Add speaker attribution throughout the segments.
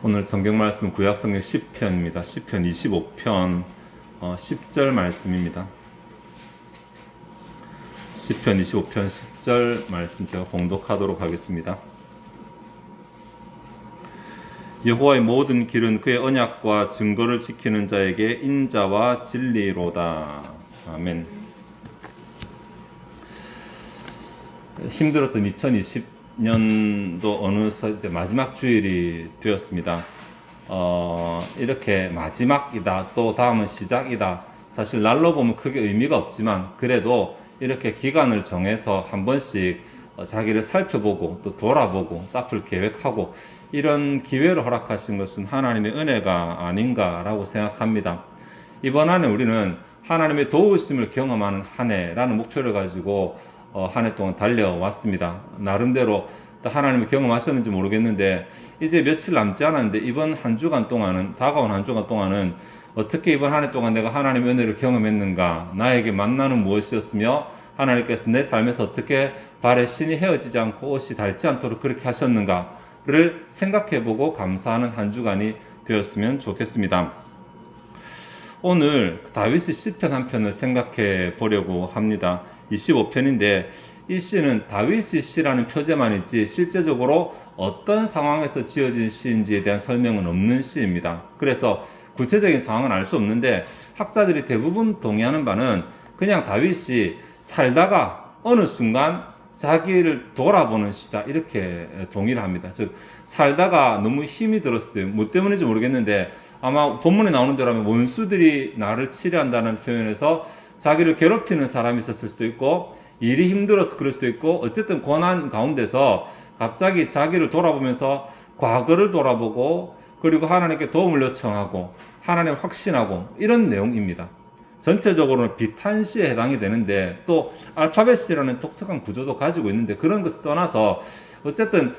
Speaker 1: 오늘 성경 말씀 구약성경 10편입니다. 10편 25편 10절 말씀입니다. 10편 25편 10절 말씀 제가 봉독하도록 하겠습니다. 여호와의 모든 길은 그의 언약과 증거를 지키는 자에게 인자와 진리로다. 아멘. 힘들었던 2020년도 어느새 이제 마지막 주일이 되었습니다. 이렇게 마지막이다, 또 다음은 시작이다. 사실 날로 보면 크게 의미가 없지만 그래도 이렇게 기간을 정해서 한 번씩 자기를 살펴보고 또 돌아보고 또 앞을 계획하고 이런 기회를 허락하신 것은 하나님의 은혜가 아닌가라고 생각합니다. 이번 한 해 우리는 하나님의 도우심을 경험하는 한 해라는 목표를 가지고 한 해 동안 달려왔습니다. 나름대로 하나님을 경험하셨는지 모르겠는데 이제 며칠 남지 않았는데 이번 한 주간 동안은, 다가온 한 주간 동안은 어떻게 이번 한 해 동안 내가 하나님의 은혜를 경험했는가, 나에게 만나는 무엇이었으며 하나님께서 내 삶에서 어떻게 발에 신이 헤어지지 않고 옷이 닳지 않도록 그렇게 하셨는가를 생각해보고 감사하는 한 주간이 되었으면 좋겠습니다. 오늘 다윗의 시편 한 편을 생각해 보려고 합니다. 25편인데 이 시는 다윗의 시라는 표제만 있지 실제적으로 어떤 상황에서 지어진 시인지에 대한 설명은 없는 시입니다. 그래서 구체적인 상황은 알 수 없는데 학자들이 대부분 동의하는 바는 그냥 다윗이 살다가 어느 순간 자기를 돌아보는 시다, 이렇게 동의를 합니다. 즉 살다가 너무 힘이 들었어요. 뭐 때문인지 모르겠는데 아마 본문에 나오는 대로 하면 원수들이 나를 치려한다는 표현에서 자기를 괴롭히는 사람이 있었을 수도 있고 일이 힘들어서 그럴 수도 있고 어쨌든 고난 가운데서 갑자기 자기를 돌아보면서 과거를 돌아보고 그리고 하나님께 도움을 요청하고 하나님을 확신하고 이런 내용입니다. 전체적으로는 비탄시에 해당이 되는데 또 알파벳이라는 독특한 구조도 가지고 있는데 그런 것을 떠나서 어쨌든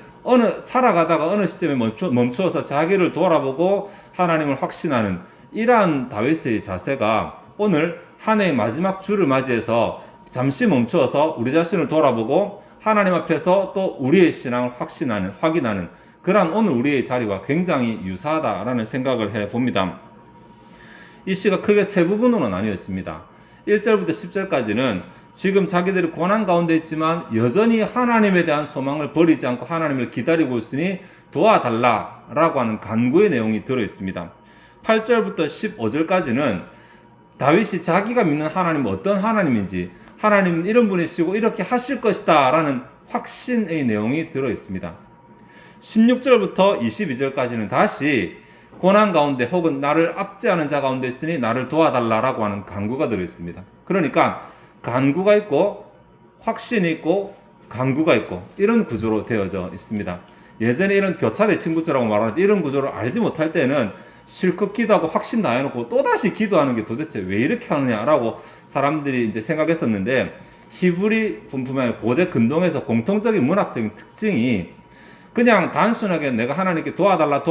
Speaker 1: 살아가다가 어느 시점에 멈추어서 자기를 돌아보고 하나님을 확신하는 이러한 다윗의 자세가 오늘 한 해의 마지막 주를 맞이해서 잠시 멈추어서 우리 자신을 돌아보고 하나님 앞에서 또 우리의 신앙을 확인하는 그러한 오늘 우리의 자리와 굉장히 유사하다라는 생각을 해봅니다. 이 시가 크게 세 부분으로 나뉘어 있습니다. 1절부터 10절까지는 지금 자기들이 고난 가운데 있지만 여전히 하나님에 대한 소망을 버리지 않고 하나님을 기다리고 있으니 도와달라라고 하는 간구의 내용이 들어있습니다. 8절부터 15절까지는 다윗이 자기가 믿는 하나님은 어떤 하나님인지, 하나님은 이런 분이시고 이렇게 하실 것이다 라는 확신의 내용이 들어있습니다. 16절부터 22절까지는 다시 고난 가운데 혹은 나를 압제하는 자 가운데 있으니 나를 도와달라라고 하는 간구가 들어있습니다. 그러니까 간구가 있고 확신이 있고 간구가 있고 이런 구조로 되어져 있습니다. 예전에 이런 교차대 친구처럼 말하는데 이런 구조를 알지 못할 때는 실컷 기도하고 확신 다해놓고 또다시 기도하는 게 도대체 왜 이렇게 하느냐라고 사람들이 이제 생각했었는데 히브리 분품의 고대 근동에서 공통적인 문학적인 특징이 그냥 단순하게 내가 하나님께 도와달라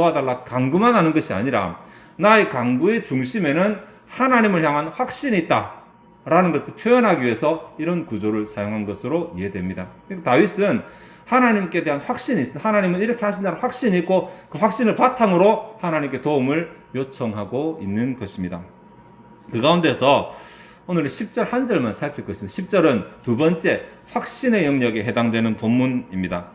Speaker 1: 간구만 하는 것이 아니라 나의 간구의 중심에는 하나님을 향한 확신이 있다 라는 것을 표현하기 위해서 이런 구조를 사용한 것으로 이해됩니다. 다윗은 하나님께 대한 확신이 있습니다. 하나님은 이렇게 하신다는 확신이 있고 그 확신을 바탕으로 하나님께 도움을 요청하고 있는 것입니다. 그 가운데서 오늘 10절 한 절만 살필 것입니다. 10절은 두 번째 확신의 영역에 해당되는 본문입니다.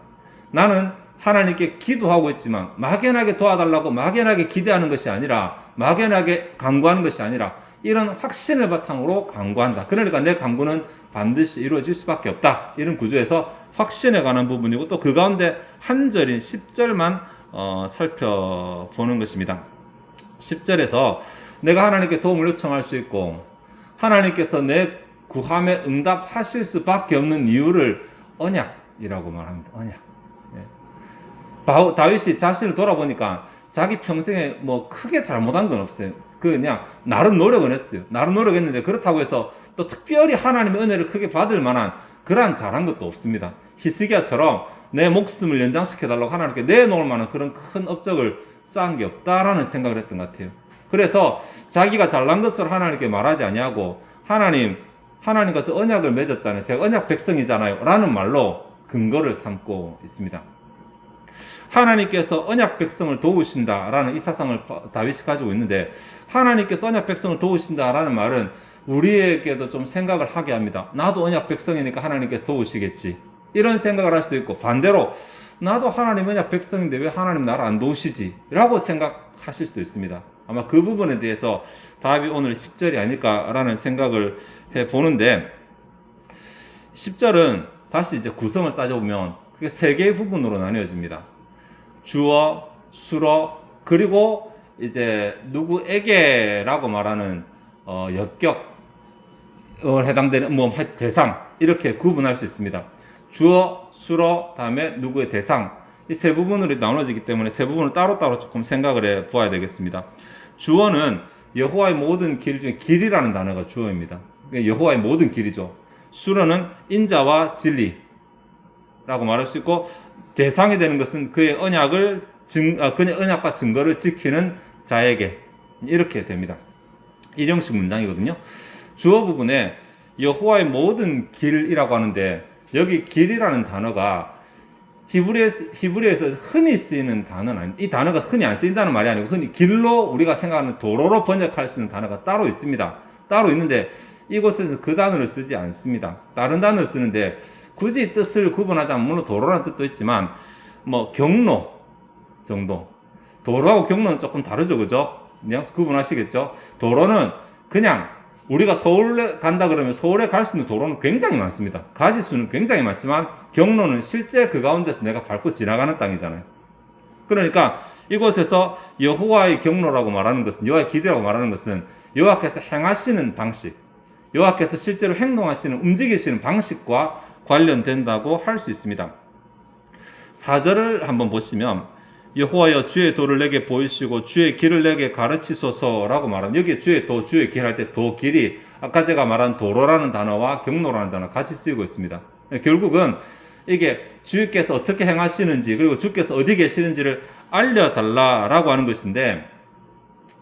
Speaker 1: 나는 하나님께 기도하고 있지만 막연하게 도와달라고 막연하게 기대하는 것이 아니라 막연하게 간구하는 것이 아니라 이런 확신을 바탕으로 간구한다. 그러니까 내 간구는 반드시 이루어질 수밖에 없다. 이런 구조에서 확신에 관한 부분이고 또 그 가운데 한 절인 10절만 살펴보는 것입니다. 10절에서 내가 하나님께 도움을 요청할 수 있고 하나님께서 내 구함에 응답하실 수밖에 없는 이유를 언약이라고 말합니다. 언약. 다윗이 자신을 돌아보니까 자기 평생에 뭐 크게 잘못한 건 없어요. 그냥 나름 노력은 했어요. 나름 노력했는데 그렇다고 해서 또 특별히 하나님의 은혜를 크게 받을 만한 그러한 잘한 것도 없습니다. 히스기야처럼 내 목숨을 연장시켜달라고 하나님께 내놓을 만한 그런 큰 업적을 쌓은 게 없다라는 생각을 했던 것 같아요. 그래서 자기가 잘난 것을 하나님께 말하지 아니하고 하나님과 저 언약을 맺었잖아요. 제가 언약 백성이잖아요 라는 말로 근거를 삼고 있습니다. 하나님께서 언약 백성을 도우신다라는 이 사상을 다윗이 가지고 있는데, 하나님께서 언약 백성을 도우신다라는 말은 우리에게도 좀 생각을 하게 합니다. 나도 언약 백성이니까 하나님께서 도우시겠지, 이런 생각을 할 수도 있고, 반대로 나도 하나님 언약 백성인데 왜 하나님 나를 안 도우시지? 라고 생각하실 수도 있습니다. 아마 그 부분에 대해서 답이 오늘 10절이 아닐까라는 생각을 해보는데, 10절은 다시 이제 구성을 따져보면 그게 세 개의 부분으로 나뉘어집니다. 주어, 수러, 그리고 이제 누구에게라고 말하는 역격을 해당되는 대상, 이렇게 구분할 수 있습니다. 주어, 수러, 다음에 누구의 대상, 이 세 부분으로 나눠지기 때문에 세 부분을 따로따로 조금 생각을 해 보아야 되겠습니다. 주어는 여호와의 모든 길 중에 길이라는 단어가 주어입니다. 여호와의 모든 길이죠. 수러는 인자와 진리라고 말할 수 있고, 대상이 되는 것은 그의 그의 언약과 증거를 지키는 자에게, 이렇게 됩니다. 일형식 문장이거든요. 주어 부분에 여호와의 모든 길이라고 하는데, 여기 길이라는 단어가 히브리어에서 흔히 쓰이는 단어는 아닙니다. 이 단어가 흔히 안 쓰인다는 말이 아니고, 흔히 길로 우리가 생각하는 도로로 번역할 수 있는 단어가 따로 있습니다. 따로 있는데 이곳에서 그 단어를 쓰지 않습니다. 다른 단어를 쓰는데, 굳이 뜻을 구분하자면 물론 도로라는 뜻도 있지만 경로 정도. 도로하고 경로는 조금 다르죠, 그죠? 뉘앙스 구분하시겠죠? 도로는 그냥 우리가 서울에 간다 그러면 서울에 갈 수 있는 도로는 굉장히 많습니다. 가지수는 굉장히 많지만, 경로는 실제 그 가운데서 내가 밟고 지나가는 땅이잖아요. 그러니까 이곳에서 여호와의 경로라고 말하는 것은, 여호와의 길이라고 말하는 것은 여호와께서 행하시는 방식, 여호와께서 실제로 행동하시는, 움직이시는 방식과 관련된다고 할 수 있습니다. 4절을 한번 보시면, 여호와여 주의 도를 내게 보이시고 주의 길을 내게 가르치소서라고 말하는, 여기 주의 도, 주의 길 할 때 도, 길이 아까 제가 말한 도로라는 단어와 경로라는 단어 같이 쓰이고 있습니다. 결국은 이게 주께서 어떻게 행하시는지, 그리고 주께서 어디 계시는지를 알려달라라고 하는 것인데,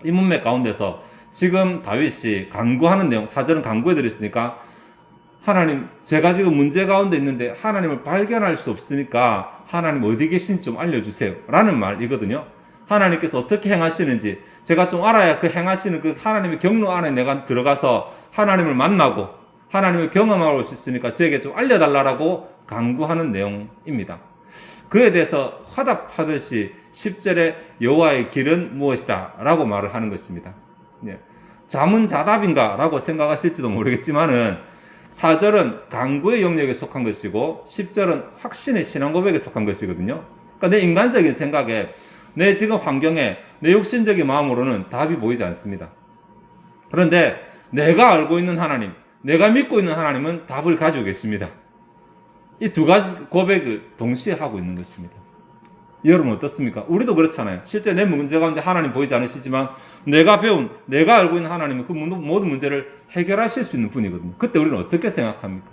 Speaker 1: 이 문맥 가운데서 지금 다윗이 간구하는 내용, 4절은 간구해 드렸으니까, 하나님, 제가 지금 문제 가운데 있는데 하나님을 발견할 수 없으니까 하나님 어디 계신지 좀 알려주세요 라는 말이거든요. 하나님께서 어떻게 행하시는지 제가 좀 알아야 그 행하시는 그 하나님의 경로 안에 내가 들어가서 하나님을 만나고 하나님을 경험할 수 있으니까 저에게 좀 알려달라고 간구하는 내용입니다. 그에 대해서 화답하듯이 10절에 여호와의 길은 무엇이다 라고 말을 하는 것입니다. 자문자답인가 라고 생각하실지도 모르겠지만은, 4절은 간구의 영역에 속한 것이고 10절은 확신의 신앙 고백에 속한 것이거든요. 그러니까 내 인간적인 생각에, 내 지금 환경에, 내 육신적인 마음으로는 답이 보이지 않습니다. 그런데 내가 알고 있는 하나님, 내가 믿고 있는 하나님은 답을 가지고 계십니다. 이 두 가지 고백을 동시에 하고 있는 것입니다. 여러분 어떻습니까? 우리도 그렇잖아요. 실제 내 문제 가운데 하나님 보이지 않으시지만, 내가 알고 있는 하나님은 그 모든 문제를 해결하실 수 있는 분이거든요. 그때 우리는 어떻게 생각합니까?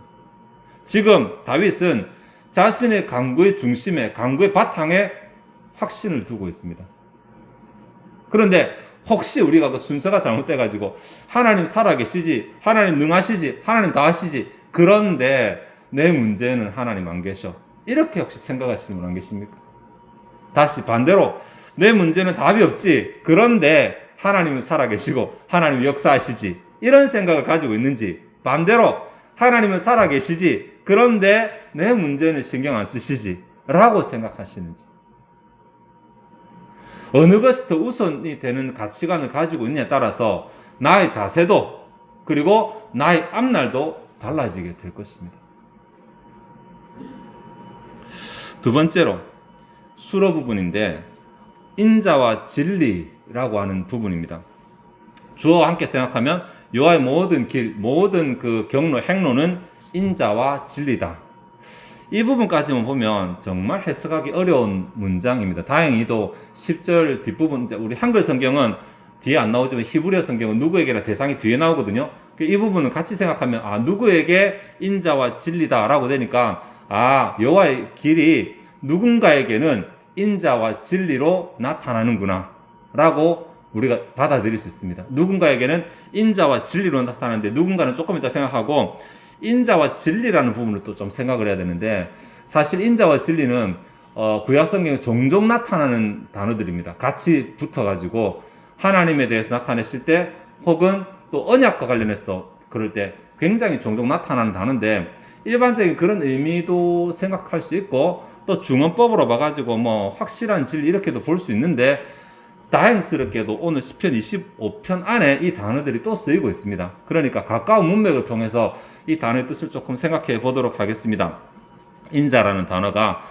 Speaker 1: 지금 다윗은 자신의 간구의 중심에, 간구의 바탕에 확신을 두고 있습니다. 그런데 혹시 우리가 그 순서가 잘못돼가지고 하나님 살아계시지, 하나님 능하시지, 하나님 다 하시지, 그런데 내 문제는 하나님 안 계셔, 이렇게 혹시 생각하시는 분 안 계십니까? 다시 반대로, 내 문제는 답이 없지, 그런데 하나님은 살아계시고 하나님은 역사하시지, 이런 생각을 가지고 있는지, 반대로 하나님은 살아계시지 그런데 내 문제는 신경 안 쓰시지 라고 생각하시는지, 어느 것이 더 우선이 되는 가치관을 가지고 있느냐에 따라서 나의 자세도 그리고 나의 앞날도 달라지게 될 것입니다. 두 번째로 수로 부분인데, 인자와 진리라고 하는 부분입니다. 주어와 함께 생각하면 여호와의 모든 길, 모든 그 경로, 행로는 인자와 진리다. 이 부분까지만 보면 정말 해석하기 어려운 문장입니다. 다행히도 10절 뒷부분, 우리 한글 성경은 뒤에 안 나오지만 히브리어 성경은 누구에게나 대상이 뒤에 나오거든요. 이 부분을 같이 생각하면, 누구에게 인자와 진리다 라고 되니까, 여호와의 길이 누군가에게는 인자와 진리로 나타나는구나 라고 우리가 받아들일 수 있습니다. 누군가에게는 인자와 진리로 나타나는데, 누군가는 조금 이따 생각하고 인자와 진리라는 부분을 또 좀 생각을 해야 되는데, 사실 인자와 진리는 구약 성경에 종종 나타나는 단어들입니다. 같이 붙어가지고 하나님에 대해서 나타내실 때 혹은 또 언약과 관련해서도 그럴 때 굉장히 종종 나타나는 단어인데 일반적인 그런 의미도 생각할 수 있고 또 중언법으로 봐가지고 뭐 확실한 진리 이렇게도 볼 수 있는데 다행스럽게도 오늘 시편 25편 안에 이 단어들이 또 쓰이고 있습니다. 그러니까 가까운 문맥을 통해서 이 단어의 뜻을 조금 생각해 보도록 하겠습니다. 인자라는 단어가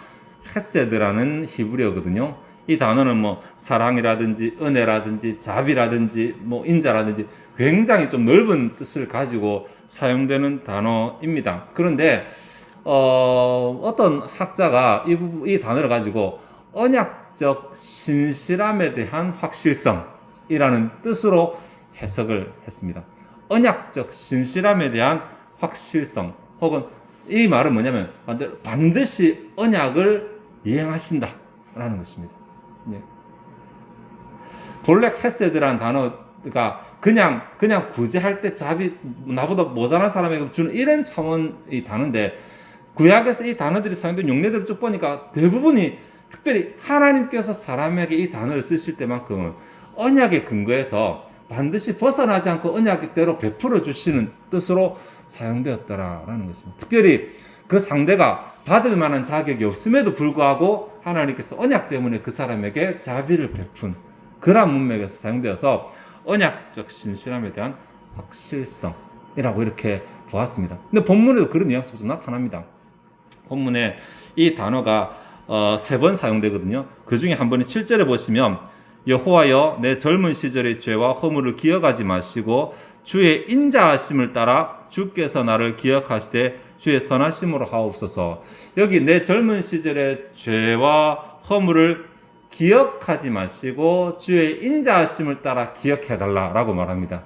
Speaker 1: 헤세드라는 히브리어거든요. 이 단어는 뭐 사랑이라든지 은혜라든지 자비라든지 뭐 인자라든지 굉장히 좀 넓은 뜻을 가지고 사용되는 단어입니다. 그런데 어떤 학자가 이 단어를 가지고 언약적 신실함에 대한 확실성이라는 뜻으로 해석을 했습니다. 언약적 신실함에 대한 확실성 혹은 이 말은 뭐냐면 반드시 언약을 이행하신다라는 것입니다. 네. 본래 헤세드라는 단어가 그냥 구제할 때 자비 나보다 모자란 사람에게 주는 이런 차원의 단어인데 구약에서 이 단어들이 사용된 용례들을 쭉 보니까 대부분이 특별히 하나님께서 사람에게 이 단어를 쓰실 때만큼은 언약에 근거해서 반드시 벗어나지 않고 언약대로 베풀어 주시는 뜻으로 사용되었더라라는 것입니다. 특별히 그 상대가 받을 만한 자격이 없음에도 불구하고 하나님께서 언약 때문에 그 사람에게 자비를 베푼 그런 문맥에서 사용되어서 언약적 신실함에 대한 확실성이라고 이렇게 보았습니다. 근데 본문에도 그런 뉘앙스가 좀 나타납니다. 본문에 이 단어가 3번 사용되거든요. 그 중에 한 번이 7절에 보시면 여호와여 내 젊은 시절의 죄와 허물을 기억하지 마시고 주의 인자하심을 따라 주께서 나를 기억하시되 주의 선하심으로 하옵소서. 여기 내 젊은 시절의 죄와 허물을 기억하지 마시고 주의 인자하심을 따라 기억해 달라라고 말합니다.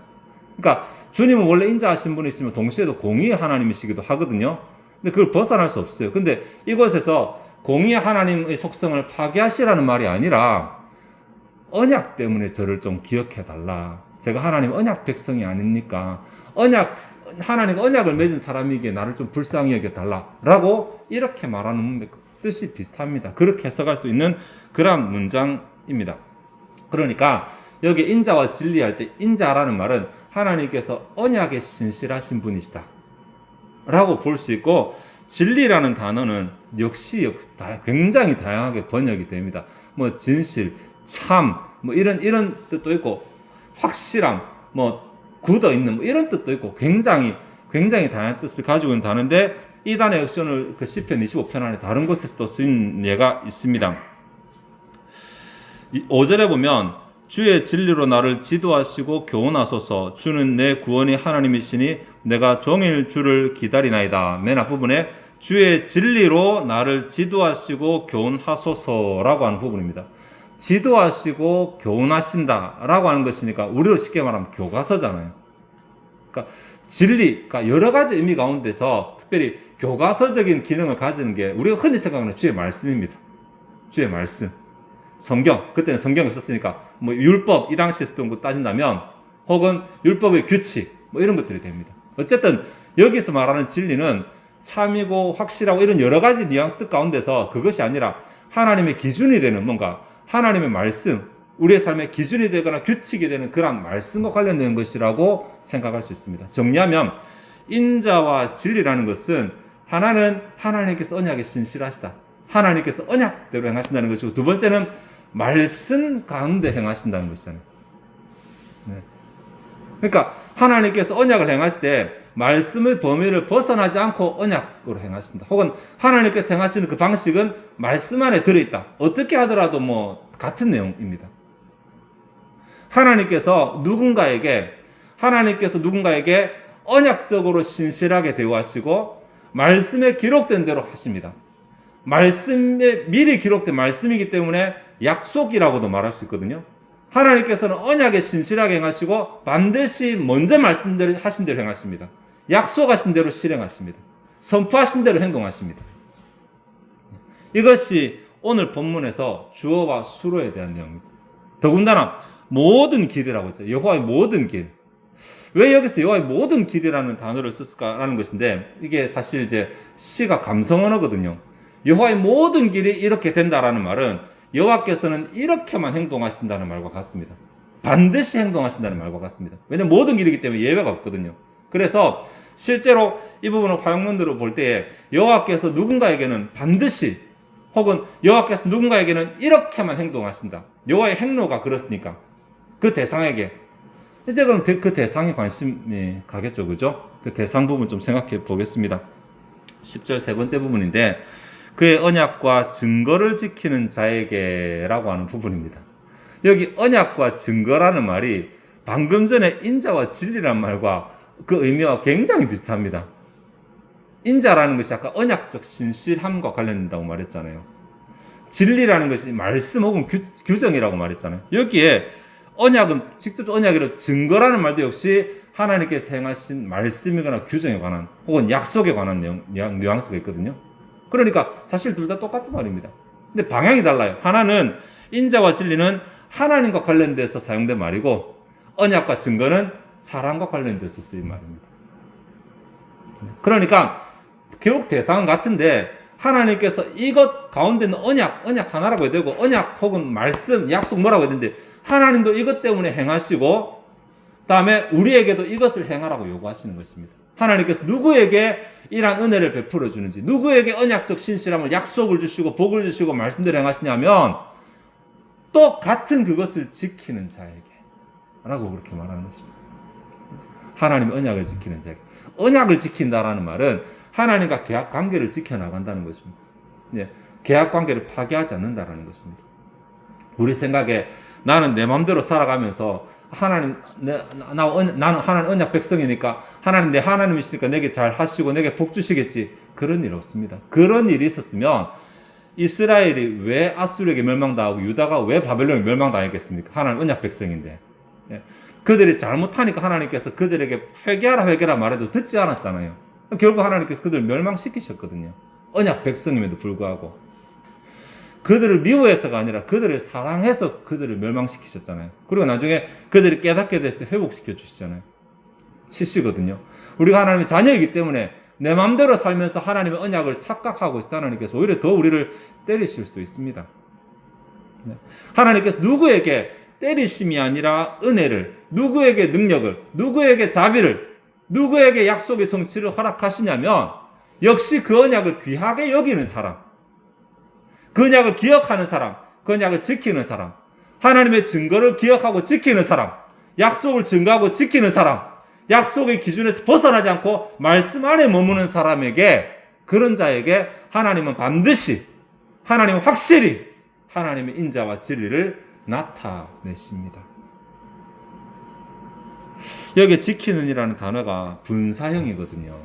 Speaker 1: 그러니까 주님은 원래 인자하신 분이시면 동시에도 공의의 하나님이시기도 하거든요. 근데 그걸 벗어날 수 없어요. 근데 이곳에서 공의의 하나님의 속성을 파괴하시라는 말이 아니라 언약 때문에 저를 좀 기억해 달라. 제가 하나님 언약 백성이 아닙니까? 하나님과 언약을 맺은 사람이기에 나를 좀 불쌍히 여겨 달라라고 이렇게 말하는 뜻이 비슷합니다. 그렇게 해석할 수 있는 그런 문장입니다. 그러니까 여기 인자와 진리할 때 인자라는 말은 하나님께서 언약에 신실하신 분이시다 라고 볼 수 있고 진리라는 단어는 역시 굉장히 다양하게 번역이 됩니다. 뭐 진실, 참, 뭐 이런 뜻도 있고 확실함, 뭐 굳어 있는 뭐 이런 뜻도 있고 굉장히 다양한 뜻을 가지고 있는 단어인데 이 단어 역시 오늘 그 시편 25편 안에 다른 곳에서도 쓰인 예가 있습니다. 5절에 보면 주의 진리로 나를 지도하시고 교훈하소서. 주는 내 구원의 하나님이시니 내가 종일 주를 기다리나이다. 맨 앞부분에 주의 진리로 나를 지도하시고 교훈하소서라고 하는 부분입니다. 지도하시고 교훈하신다라고 하는 것이니까 우리로 쉽게 말하면 교과서잖아요. 그러니까 진리, 그러니까 여러 가지 의미 가운데서 특별히 교과서적인 기능을 가지는 게 우리가 흔히 생각하는 주의 말씀입니다. 주의 말씀. 성경, 그때는 성경이 없었으니까 뭐 율법 이 당시에 썼던 거 따진다면 혹은 율법의 규칙 뭐 이런 것들이 됩니다. 어쨌든 여기서 말하는 진리는 참이고 확실하고 이런 여러 가지 뜻 가운데서 그것이 아니라 하나님의 기준이 되는 뭔가 하나님의 말씀, 우리의 삶의 기준이 되거나 규칙이 되는 그런 말씀과 관련된 것이라고 생각할 수 있습니다. 정리하면 인자와 진리라는 것은 하나는 하나님께서 언약에 신실하시다. 하나님께서 언약대로 행하신다는 것이고 두 번째는 말씀 가운데 행하신다는 것이잖아요. 네. 그러니까 하나님께서 언약을 행하실 때 말씀의 범위를 벗어나지 않고 언약으로 행하신다. 혹은 하나님께서 행하시는 그 방식은 말씀 안에 들어있다. 어떻게 하더라도 뭐 같은 내용입니다. 하나님께서 누군가에게 언약적으로 신실하게 대우하시고 말씀에 기록된 대로 하십니다. 말씀에 미리 기록된 말씀이기 때문에 약속이라고도 말할 수 있거든요. 하나님께서는 언약에 신실하게 행하시고 반드시 먼저 말씀하신 대로 행하십니다. 약속하신 대로 실행하십니다. 선포하신 대로 행동하십니다. 이것이 오늘 본문에서 주어와 수로에 대한 내용입니다. 더군다나 모든 길이라고 했죠. 여호와의 모든 길. 왜 여기서 여호와의 모든 길이라는 단어를 썼을까라는 것인데 이게 사실 이제 시가 감성 언어거든요. 여호와의 모든 길이 이렇게 된다라는 말은 여호와께서는 이렇게만 행동하신다는 말과 같습니다. 반드시 행동하신다는 말과 같습니다. 왜냐하면 모든 길이기 때문에 예외가 없거든요. 그래서 실제로 이 부분을 화용론으로 볼 때에 여호와께서 누군가에게는 반드시 혹은 여호와께서 누군가에게는 이렇게만 행동하신다. 여호와의 행로가 그렇으니까 그 대상에게 이제 그럼 그 대상에 관심이 가겠죠, 그죠? 그 대상 부분 좀 생각해 보겠습니다. 10절 세 번째 부분인데 그의 언약과 증거를 지키는 자에게라고 하는 부분입니다. 여기 언약과 증거라는 말이 방금 전에 인자와 진리라는 말과 그 의미와 굉장히 비슷합니다. 인자라는 것이 아까 언약적 신실함과 관련된다고 말했잖아요. 진리라는 것이 말씀 혹은 규정이라고 말했잖아요. 여기에 언약은 직접 언약이라 증거라는 말도 역시 하나님께서 행하신 말씀이거나 규정에 관한 혹은 약속에 관한 뉘앙스가 있거든요. 그러니까 사실 둘 다 똑같은 말입니다. 근데 방향이 달라요. 하나는 인자와 진리는 하나님과 관련돼서 사용된 말이고 언약과 증거는 사람과 관련돼서 쓰인 말입니다. 그러니까 결국 대상은 같은데 하나님께서 이것 가운데는 언약 하나라고 해야 되고 언약 혹은 말씀, 약속 뭐라고 해야 되는데 하나님도 이것 때문에 행하시고 다음에 우리에게도 이것을 행하라고 요구하시는 것입니다. 하나님께서 누구에게 이러한 은혜를 베풀어 주는지 누구에게 언약적 신실함을 약속을 주시고 복을 주시고 말씀대로 행하시냐면 또 같은 그것을 지키는 자에게 라고 그렇게 말하는 것입니다. 하나님 언약을 지키는 자에게. 언약을 지킨다라는 말은 하나님과 계약 관계를 지켜나간다는 것입니다. 예, 계약 관계를 파괴하지 않는다라는 것입니다. 우리 생각에 나는 내 마음대로 살아가면서 하나님, 나는 하나님 언약 백성이니까 하나님 내 하나님이시니까 내게 잘 하시고 내게 복 주시겠지. 그런 일 없습니다. 그런 일이 있었으면 이스라엘이 왜 아수르에게 멸망당하고 유다가 왜 바벨론에 멸망당했겠습니까? 하나님 언약 백성인데. 예. 그들이 잘못하니까 하나님께서 그들에게 회개하라 말해도 듣지 않았잖아요. 결국 하나님께서 그들을 멸망시키셨거든요. 언약 백성임에도 불구하고. 그들을 미워해서가 아니라 그들을 사랑해서 그들을 멸망시키셨잖아요. 그리고 나중에 그들이 깨닫게 됐을 때 회복시켜 주시잖아요. 치시거든요. 우리가 하나님의 자녀이기 때문에 내 마음대로 살면서 하나님의 언약을 착각하고 있다 하나님께서 오히려 더 우리를 때리실 수도 있습니다. 하나님께서 누구에게 때리심이 아니라 은혜를, 누구에게 능력을, 누구에게 자비를, 누구에게 약속의 성취를 허락하시냐면 역시 그 언약을 귀하게 여기는 사람, 그 언약을 기억하는 사람, 그 언약을 지키는 사람, 하나님의 증거를 기억하고 지키는 사람, 약속을 증거하고 지키는 사람, 약속의 기준에서 벗어나지 않고 말씀 안에 머무는 사람에게, 그런 자에게 하나님은 반드시, 하나님은 확실히 하나님의 인자와 진리를 나타내십니다. 여기 지키는이라는 단어가 분사형이거든요.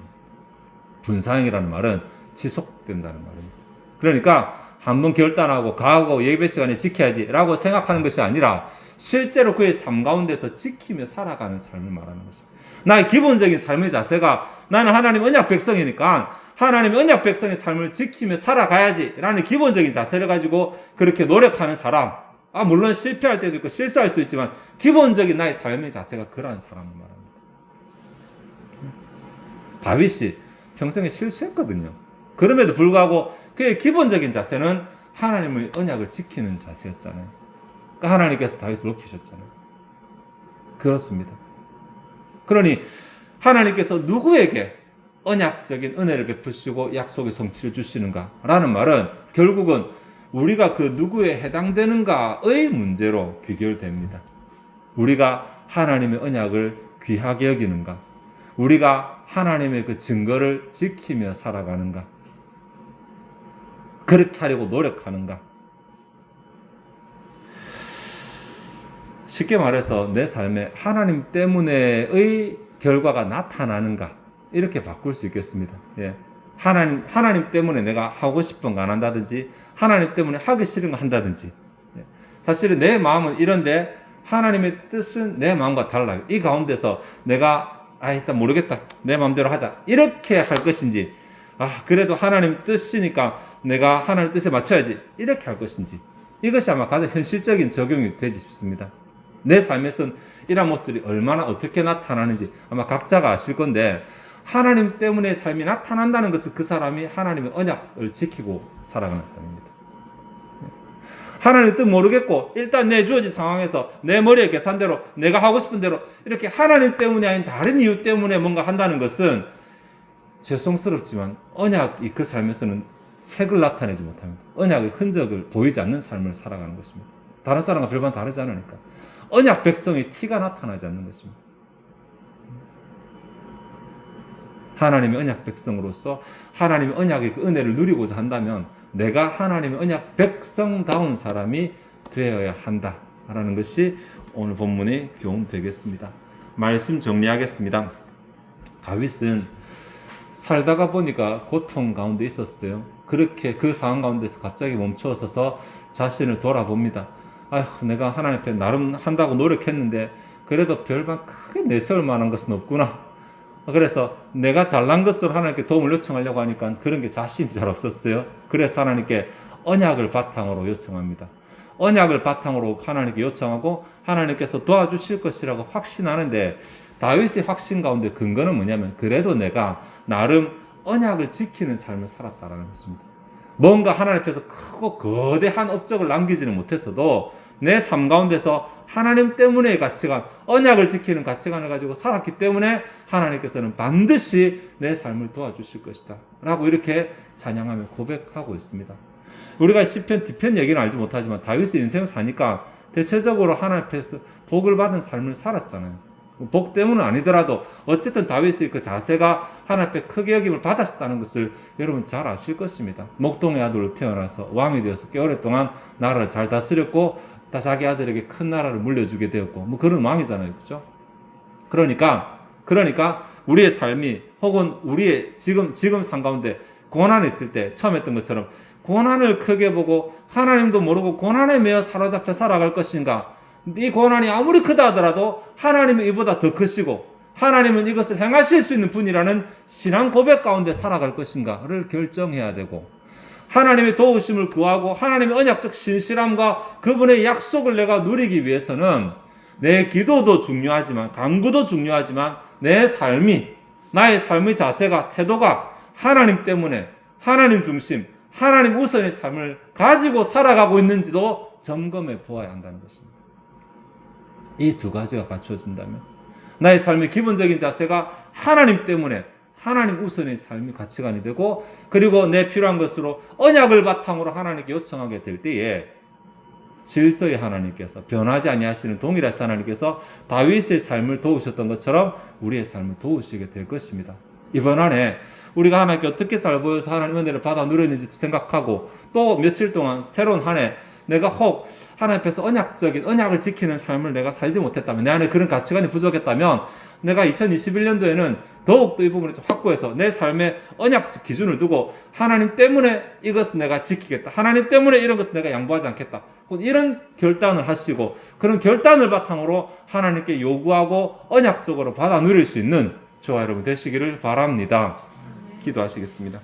Speaker 1: 분사형이라는 말은 지속된다는 말입니다. 그러니까 한번 결단하고 가하고 예배 시간에 지켜야지 라고 생각하는 것이 아니라 실제로 그의 삶 가운데서 지키며 살아가는 삶을 말하는 것입니다. 나의 기본적인 삶의 자세가 나는 하나님 언약 백성이니까 하나님 언약 백성의 삶을 지키며 살아가야지 라는 기본적인 자세를 가지고 그렇게 노력하는 사람, 물론 실패할 때도 있고 실수할 수도 있지만 기본적인 나의 삶의 자세가 그러한 사람을 말합니다. 다윗이 평생에 실수했거든요. 그럼에도 불구하고 그의 기본적인 자세는 하나님의 언약을 지키는 자세였잖아요. 그러니까 하나님께서 다윗을 높이셨잖아요. 그렇습니다. 그러니 하나님께서 누구에게 언약적인 은혜를 베푸시고 약속의 성취를 주시는가라는 말은 결국은 우리가 그 누구에 해당되는가의 문제로 귀결됩니다. 우리가 하나님의 언약을 귀하게 여기는가? 우리가 하나님의 그 증거를 지키며 살아가는가? 그렇게 하려고 노력하는가? 쉽게 말해서 내 삶에 하나님 때문에의 결과가 나타나는가? 이렇게 바꿀 수 있겠습니다. 예. 하나님 때문에 내가 하고 싶은 거 안 한다든지, 하나님 때문에 하기 싫은 거 한다든지. 예. 사실은 내 마음은 이런데 하나님의 뜻은 내 마음과 달라요. 이 가운데서 내가 일단 모르겠다. 내 마음대로 하자. 이렇게 할 것인지, 그래도 하나님의 뜻이니까 내가 하나님의 뜻에 맞춰야지. 이렇게 할 것인지. 이것이 아마 가장 현실적인 적용이 되지 싶습니다. 내 삶에서는 이런 모습들이 얼마나 어떻게 나타나는지 아마 각자가 아실 건데, 하나님 때문에 삶이 나타난다는 것은 그 사람이 하나님의 언약을 지키고 살아가는 사람입니다. 하나님 뜻 모르겠고 일단 내 주어진 상황에서 내 머리의 계산대로 내가 하고 싶은 대로 이렇게 하나님 때문이 아닌 다른 이유 때문에 뭔가 한다는 것은 죄송스럽지만 언약이 그 삶에서는 색을 나타내지 못합니다. 언약의 흔적을 보이지 않는 삶을 살아가는 것입니다. 다른 사람과 별반 다르지 않으니까 언약 백성의 티가 나타나지 않는 것입니다. 하나님의 언약 백성으로서 하나님의 언약의 그 은혜를 누리고자 한다면 내가 하나님의 언약 백성다운 사람이 되어야 한다라는 것이 오늘 본문의 교훈 되겠습니다. 말씀 정리하겠습니다. 다윗은 살다가 보니까 고통 가운데 있었어요. 그렇게 그 상황 가운데서 갑자기 멈춰서서 자신을 돌아봅니다. 아휴, 내가 하나님 앞에 나름 한다고 노력했는데 그래도 별반 크게 내세울 만한 것은 없구나. 그래서 내가 잘난 것으로 하나님께 도움을 요청하려고 하니까 그런 게 자신이 잘 없었어요. 그래서 하나님께 언약을 바탕으로 요청합니다. 언약을 바탕으로 하나님께 요청하고 하나님께서 도와주실 것이라고 확신하는데 다윗의 확신 가운데 근거는 뭐냐면 그래도 내가 나름 언약을 지키는 삶을 살았다라는 것입니다. 뭔가 하나님 앞에서 크고 거대한 업적을 남기지는 못했어도 내 삶 가운데서 하나님 때문의 가치관, 언약을 지키는 가치관을 가지고 살았기 때문에 하나님께서는 반드시 내 삶을 도와주실 것이다 라고 이렇게 찬양하며 고백하고 있습니다. 우리가 시편, 뒤편 얘기는 알지 못하지만 다윗의 인생을 사니까 대체적으로 하나님 앞에서 복을 받은 삶을 살았잖아요. 복 때문은 아니더라도 어쨌든 다윗의 그 자세가 하나님 앞에 크게 여김을 받았다는 것을 여러분 잘 아실 것입니다. 목동의 아들로 태어나서 왕이 되어서 꽤 오랫동안 나라를 잘 다스렸고 다 자기 아들에게 큰 나라를 물려주게 되었고 뭐 그런 왕이잖아요. 그렇죠? 그러니까 우리의 삶이 혹은 우리의 지금 삶 가운데 고난이 있을 때 처음 했던 것처럼 고난을 크게 보고 하나님도 모르고 고난에 매여 사로잡혀 살아갈 것인가? 이 고난이 아무리 크다 하더라도 하나님은 이보다 더 크시고 하나님은 이것을 행하실 수 있는 분이라는 신앙 고백 가운데 살아갈 것인가를 결정해야 되고 하나님의 도우심을 구하고 하나님의 언약적 신실함과 그분의 약속을 내가 누리기 위해서는 내 기도도 중요하지만 간구도 중요하지만 내 삶이 나의 삶의 자세가 태도가 하나님 때문에 하나님 중심 하나님 우선의 삶을 가지고 살아가고 있는지도 점검해 보아야 한다는 것입니다. 이 두 가지가 갖춰진다면 나의 삶의 기본적인 자세가 하나님 때문에 하나님 우선의 삶의 가치관이 되고 그리고 내 필요한 것으로 언약을 바탕으로 하나님께 요청하게 될 때에 질서의 하나님께서 변하지 아니하시는 동일하신 하나님께서 다윗의 삶을 도우셨던 것처럼 우리의 삶을 도우시게 될 것입니다. 이번 한 해 우리가 하나님께 어떻게 잘 보여서 하나님 은혜를 받아 누렸는지 생각하고 또 며칠 동안 새로운 한 해 내가 혹 하나님 앞에서 언약을 지키는 삶을 내가 살지 못했다면 내 안에 그런 가치관이 부족했다면 내가 2021년도에는 더욱더 이 부분을 좀 확고해서 내 삶의 언약 기준을 두고 하나님 때문에 이것은 내가 지키겠다. 하나님 때문에 이런 것은 내가 양보하지 않겠다. 이런 결단을 하시고 그런 결단을 바탕으로 하나님께 요구하고 언약적으로 받아 누릴 수 있는 저와 여러분 되시기를 바랍니다. 기도하시겠습니다.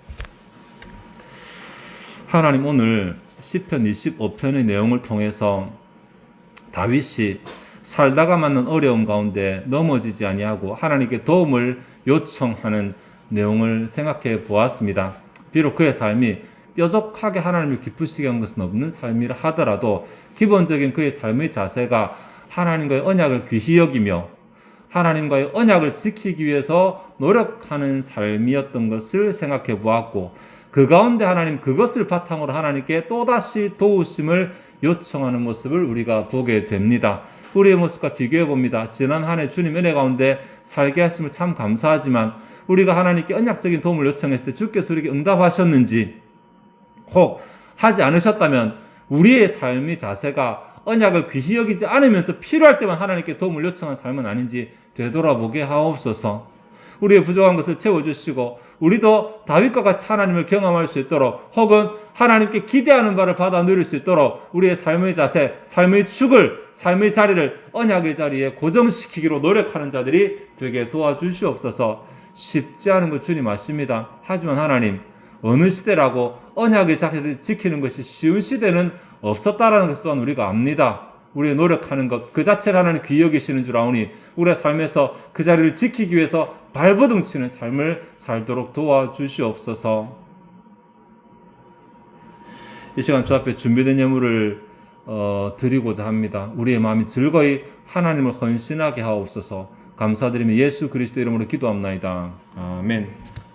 Speaker 1: 하나님 오늘 시편 25편의 내용을 통해서 다윗이 살다가 맞는 어려움 가운데 넘어지지 아니하고 하나님께 도움을 요청하는 내용을 생각해 보았습니다. 비록 그의 삶이 뾰족하게 하나님을 기쁘시게 한 것은 없는 삶이라 하더라도 기본적인 그의 삶의 자세가 하나님과의 언약을 귀히 여기며 하나님과의 언약을 지키기 위해서 노력하는 삶이었던 것을 생각해 보았고 그 가운데 하나님 그것을 바탕으로 하나님께 또다시 도우심을 요청하는 모습을 우리가 보게 됩니다. 우리의 모습과 비교해 봅니다. 지난 한 해 주님 은혜 가운데 살게 하심을 참 감사하지만 우리가 하나님께 언약적인 도움을 요청했을 때 주께서 우리에게 응답하셨는지 혹 하지 않으셨다면 우리의 삶의 자세가 언약을 귀히 여기지 않으면서 필요할 때만 하나님께 도움을 요청한 삶은 아닌지 되돌아보게 하옵소서. 우리의 부족한 것을 채워주시고 우리도 다윗과 같이 하나님을 경험할 수 있도록 혹은 하나님께 기대하는 바를 받아 누릴 수 있도록 우리의 삶의 자세, 삶의 축을, 삶의 자리를 언약의 자리에 고정시키기로 노력하는 자들이 되게 도와주시옵소서. 쉽지 않은 것 주님 아십니다. 하지만 하나님 어느 시대라고 언약의 자리를 지키는 것이 쉬운 시대는 없었다라는 것 또한 우리가 압니다. 우리의 노력하는 것 그 자체가 하나님 귀히 여기시는 줄 아오니 우리의 삶에서 그 자리를 지키기 위해서 발버둥 치는 삶을 살도록 도와주시옵소서. 이 시간 주 앞에 준비된 예물을 드리고자 합니다. 우리의 마음이 즐거이 하나님을 헌신하게 하옵소서. 감사드리며 예수 그리스도 이름으로 기도합나이다. 아멘.